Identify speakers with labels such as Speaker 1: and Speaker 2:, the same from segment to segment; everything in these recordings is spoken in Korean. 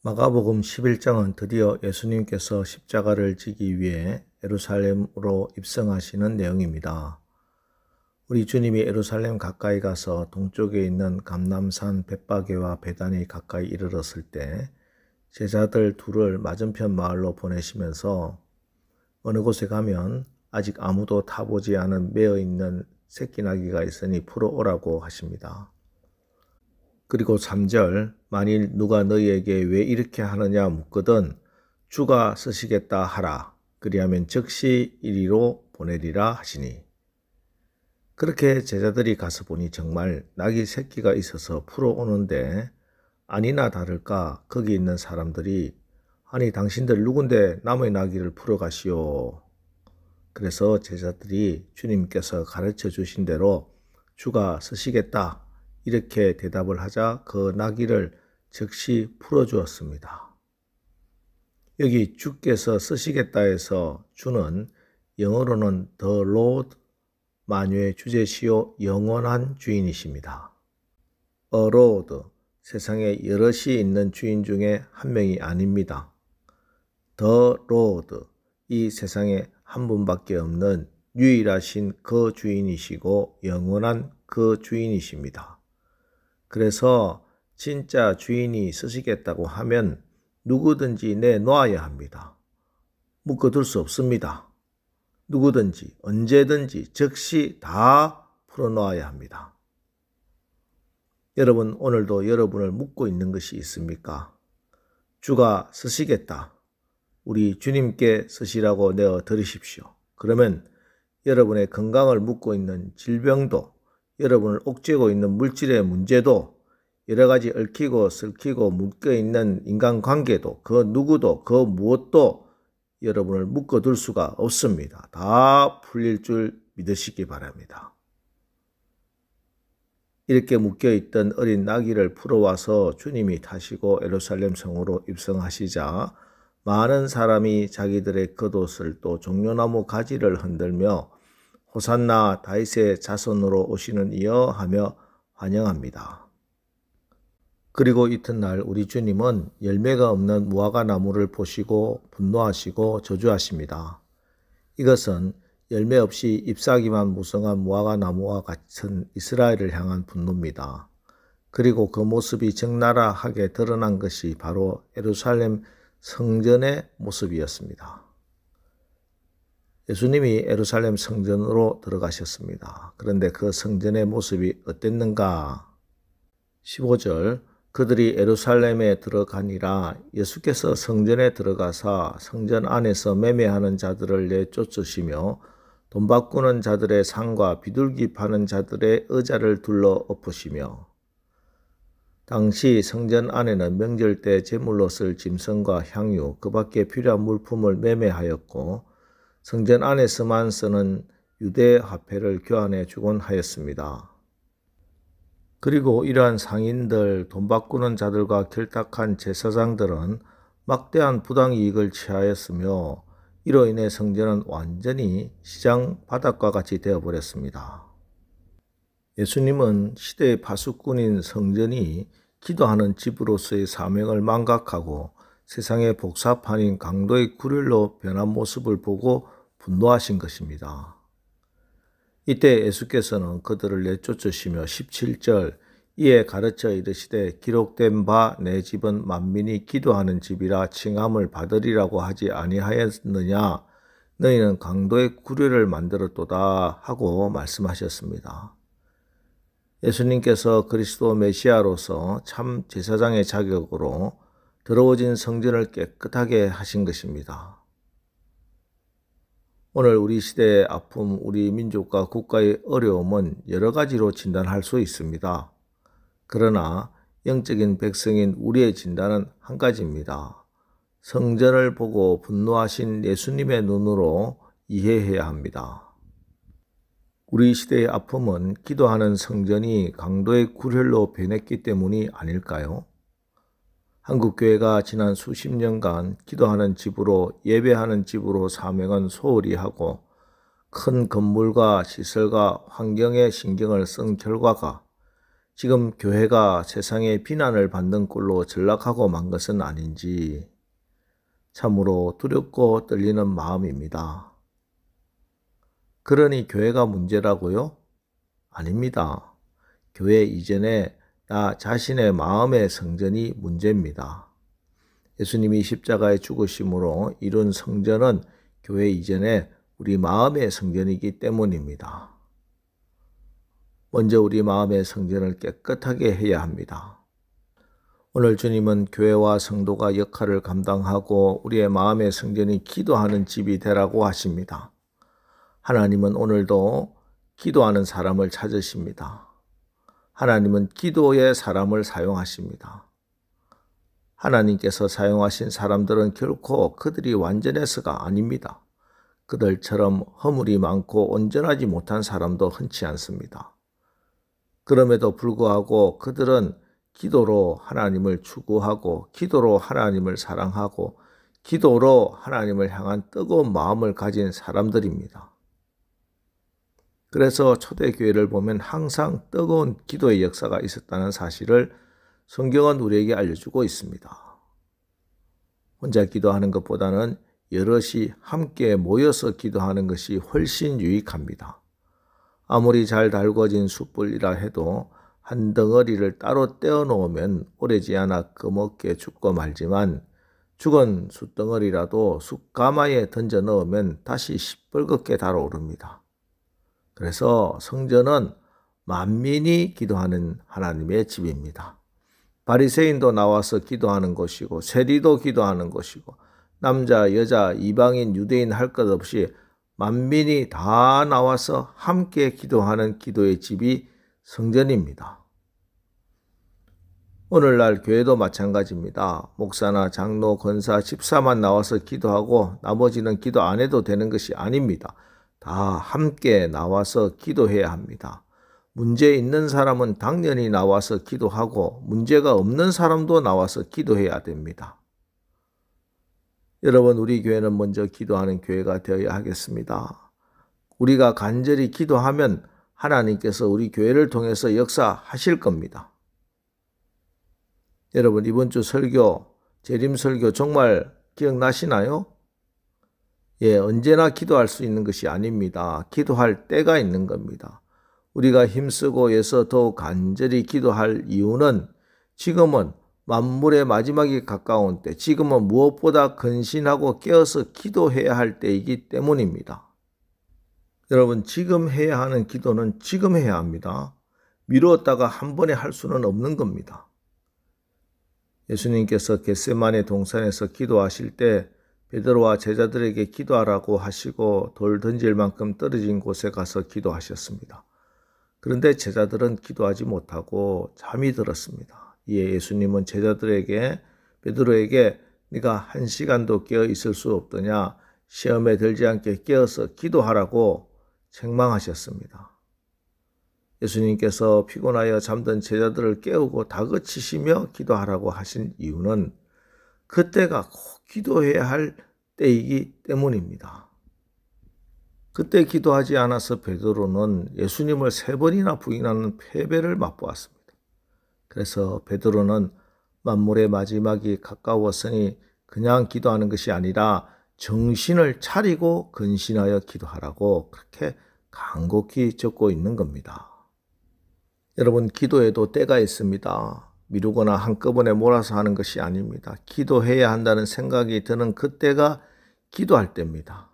Speaker 1: 마가복음 11장은 드디어 예수님께서 십자가를 지기 위해 예루살렘으로 입성하시는 내용입니다. 우리 주님이 예루살렘 가까이 가서 동쪽에 있는 감람산 벳바게와 베단이 가까이 이르렀을 때 제자들 둘을 맞은편 마을로 보내시면서 어느 곳에 가면 아직 아무도 타보지 않은 매어있는 새끼나귀가 있으니 풀어오라고 하십니다. 그리고 3절, 만일 누가 너희에게 왜 이렇게 하느냐 묻거든 주가 쓰시겠다 하라. 그리하면 즉시 이리로 보내리라 하시니. 그렇게 제자들이 가서 보니 정말 나귀 새끼가 있어서 풀어오는데 아니나 다를까 거기 있는 사람들이 아니 당신들 누군데 남의 나귀를 풀어가시오. 그래서 제자들이 주님께서 가르쳐 주신 대로 주가 쓰시겠다 이렇게 대답을 하자 그 나귀를 즉시 풀어주었습니다. 여기 주께서 쓰시겠다 해서 주는 영어로는 The Lord, 만유의 주제시요 영원한 주인이십니다. A Lord, 세상에 여럿이 있는 주인 중에 한 명이 아닙니다. The Lord, 이 세상에 한 분밖에 없는 유일하신 그 주인이시고 영원한 그 주인이십니다. 그래서 진짜 주인이 쓰시겠다고 하면 누구든지 내놓아야 합니다. 묶어둘 수 없습니다. 누구든지 언제든지 즉시 다 풀어놓아야 합니다. 여러분, 오늘도 여러분을 묶고 있는 것이 있습니까? 주가 쓰시겠다. 우리 주님께 쓰시라고 내어 드리십시오. 그러면 여러분의 건강을 묶고 있는 질병도, 여러분을 옥죄고 있는 물질의 문제도, 여러 가지 얽히고 설키고 묶여있는 인간관계도, 그 누구도 그 무엇도 여러분을 묶어둘 수가 없습니다. 다 풀릴 줄 믿으시기 바랍니다. 이렇게 묶여있던 어린 나귀를 풀어와서 주님이 타시고 예루살렘 성으로 입성하시자 많은 사람이 자기들의 겉옷을 또 종려나무 가지를 흔들며 호산나 다윗의 자손으로 오시는 이여 하며 환영합니다. 그리고 이튿날 우리 주님은 열매가 없는 무화과 나무를 보시고 분노하시고 저주하십니다. 이것은 열매 없이 잎사귀만 무성한 무화과 나무와 같은 이스라엘을 향한 분노입니다. 그리고 그 모습이 적나라하게 드러난 것이 바로 예루살렘 성전의 모습이었습니다. 예수님이 예루살렘 성전으로 들어가셨습니다. 그런데 그 성전의 모습이 어땠는가? 15절, 그들이 예루살렘에 들어가니라. 예수께서 성전에 들어가사 성전 안에서 매매하는 자들을 내쫓으시며 돈 바꾸는 자들의 상과 비둘기 파는 자들의 의자를 둘러 엎으시며. 당시 성전 안에는 명절 때 제물로 쓸 짐승과 향유, 그 밖에 필요한 물품을 매매하였고 성전 안에서만 쓰는 유대 화폐를 교환해 주곤 하였습니다. 그리고 이러한 상인들, 돈 바꾸는 자들과 결탁한 제사장들은 막대한 부당이익을 취하였으며 이로 인해 성전은 완전히 시장 바닥과 같이 되어버렸습니다. 예수님은 시대의 파수꾼인 성전이 기도하는 집으로서의 사명을 망각하고 세상의 복사판인 강도의 구렬로 변한 모습을 보고 분노하신 것입니다. 이때 예수께서는 그들을 내쫓으시며 17절, 이에 가르쳐 이르시되 기록된 바 내 집은 만민이 기도하는 집이라 칭함을 받으리라고 하지 아니하였느냐, 너희는 강도의 구례를 만들었도다 하고 말씀하셨습니다. 예수님께서 그리스도 메시아로서 참 제사장의 자격으로 더러워진 성전을 깨끗하게 하신 것입니다. 오늘 우리 시대의 아픔, 우리 민족과 국가의 어려움은 여러 가지로 진단할 수 있습니다. 그러나 영적인 백성인 우리의 진단은 한 가지입니다. 성전을 보고 분노하신 예수님의 눈으로 이해해야 합니다. 우리 시대의 아픔은 기도하는 성전이 강도의 구렬로 변했기 때문이 아닐까요? 한국교회가 지난 수십 년간 기도하는 집으로, 예배하는 집으로 사명은 소홀히 하고 큰 건물과 시설과 환경에 신경을 쓴 결과가 지금 교회가 세상의 비난을 받는 꼴로 전락하고 만 것은 아닌지 참으로 두렵고 떨리는 마음입니다. 그러니 교회가 문제라고요? 아닙니다. 교회 이전에 나 자신의 마음의 성전이 문제입니다. 예수님이 십자가의 죽으심으로 이룬 성전은 교회 이전에 우리 마음의 성전이기 때문입니다. 먼저 우리 마음의 성전을 깨끗하게 해야 합니다. 오늘 주님은 교회와 성도가 역할을 감당하고 우리의 마음의 성전이 기도하는 집이 되라고 하십니다. 하나님은 오늘도 기도하는 사람을 찾으십니다. 하나님은 기도의 사람을 사용하십니다. 하나님께서 사용하신 사람들은 결코 그들이 완전해서가 아닙니다. 그들처럼 허물이 많고 온전하지 못한 사람도 흔치 않습니다. 그럼에도 불구하고 그들은 기도로 하나님을 추구하고 기도로 하나님을 사랑하고 기도로 하나님을 향한 뜨거운 마음을 가진 사람들입니다. 그래서 초대교회를 보면 항상 뜨거운 기도의 역사가 있었다는 사실을 성경은 우리에게 알려주고 있습니다. 혼자 기도하는 것보다는 여럿이 함께 모여서 기도하는 것이 훨씬 유익합니다. 아무리 잘 달궈진 숯불이라 해도 한 덩어리를 따로 떼어 놓으면 오래지 않아 꺼먹게 죽고 말지만 죽은 숯덩어리라도 숯가마에 던져 넣으면 다시 시뻘겋게 달아오릅니다. 그래서 성전은 만민이 기도하는 하나님의 집입니다. 바리새인도 나와서 기도하는 곳이고 세리도 기도하는 곳이고 남자, 여자, 이방인, 유대인 할 것 없이 만민이 다 나와서 함께 기도하는 기도의 집이 성전입니다. 오늘날 교회도 마찬가지입니다. 목사나 장로, 권사, 집사만 나와서 기도하고 나머지는 기도 안 해도 되는 것이 아닙니다. 다 함께 나와서 기도해야 합니다. 문제 있는 사람은 당연히 나와서 기도하고 문제가 없는 사람도 나와서 기도해야 됩니다. 여러분, 우리 교회는 먼저 기도하는 교회가 되어야 하겠습니다. 우리가 간절히 기도하면 하나님께서 우리 교회를 통해서 역사하실 겁니다. 여러분, 이번 주 설교, 재림 설교 정말 기억나시나요? 예, 언제나 기도할 수 있는 것이 아닙니다. 기도할 때가 있는 겁니다. 우리가 힘쓰고 애써 더욱 간절히 기도할 이유는 지금은 만물의 마지막이 가까운 때, 지금은 무엇보다 근신하고 깨어서 기도해야 할 때이기 때문입니다. 여러분, 지금 해야 하는 기도는 지금 해야 합니다. 미루었다가 한 번에 할 수는 없는 겁니다. 예수님께서 겟세마네 동산에서 기도하실 때 베드로와 제자들에게 기도하라고 하시고 돌 던질 만큼 떨어진 곳에 가서 기도하셨습니다. 그런데 제자들은 기도하지 못하고 잠이 들었습니다. 이에 예수님은 제자들에게 베드로에게 네가 1시간도 깨어 있을 수 없더냐, 시험에 들지 않게 깨어서 기도하라고 책망하셨습니다. 예수님께서 피곤하여 잠든 제자들을 깨우고 다그치시며 기도하라고 하신 이유는 그때가 꼭 기도해야 할 때이기 때문입니다. 그때 기도하지 않아서 베드로는 예수님을 3번이나 부인하는 패배를 맛보았습니다. 그래서 베드로는 만물의 마지막이 가까웠으니 그냥 기도하는 것이 아니라 정신을 차리고 근신하여 기도하라고 그렇게 간곡히 적고 있는 겁니다. 여러분, 기도에도 때가 있습니다. 미루거나 한꺼번에 몰아서 하는 것이 아닙니다. 기도해야 한다는 생각이 드는 그때가 기도할 때입니다.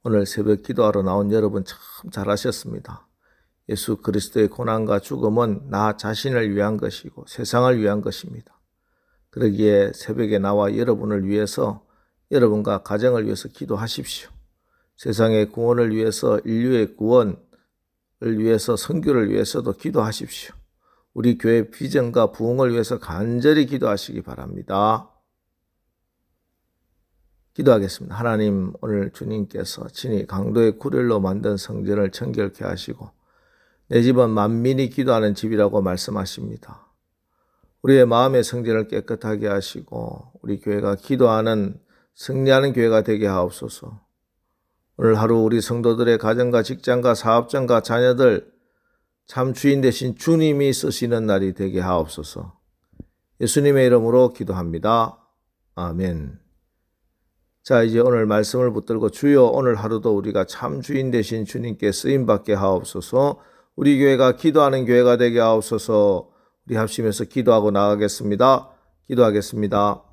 Speaker 1: 오늘 새벽 기도하러 나온 여러분 참 잘하셨습니다. 예수 그리스도의 고난과 죽음은 나 자신을 위한 것이고 세상을 위한 것입니다. 그러기에 새벽에 나와 여러분을 위해서, 여러분과 가정을 위해서 기도하십시오. 세상의 구원을 위해서, 인류의 구원을 위해서, 선교를 위해서도 기도하십시오. 우리 교회 비전과 부흥을 위해서 간절히 기도하시기 바랍니다. 기도하겠습니다. 하나님, 오늘 주님께서 친히 강도의 구렐로 만든 성전을 청결케 하시고 내 집은 만민이 기도하는 집이라고 말씀하십니다. 우리의 마음의 성전을 깨끗하게 하시고 우리 교회가 기도하는, 승리하는 교회가 되게 하옵소서. 오늘 하루 우리 성도들의 가정과 직장과 사업장과 자녀들 참 주인 되신 주님이 쓰시는 날이 되게 하옵소서. 예수님의 이름으로 기도합니다. 아멘. 자, 이제 오늘 말씀을 붙들고 주여 오늘 하루도 우리가 참 주인 되신 주님께 쓰임받게 하옵소서. 우리 교회가 기도하는 교회가 되게 하옵소서. 우리 합심해서 기도하고 나가겠습니다. 기도하겠습니다.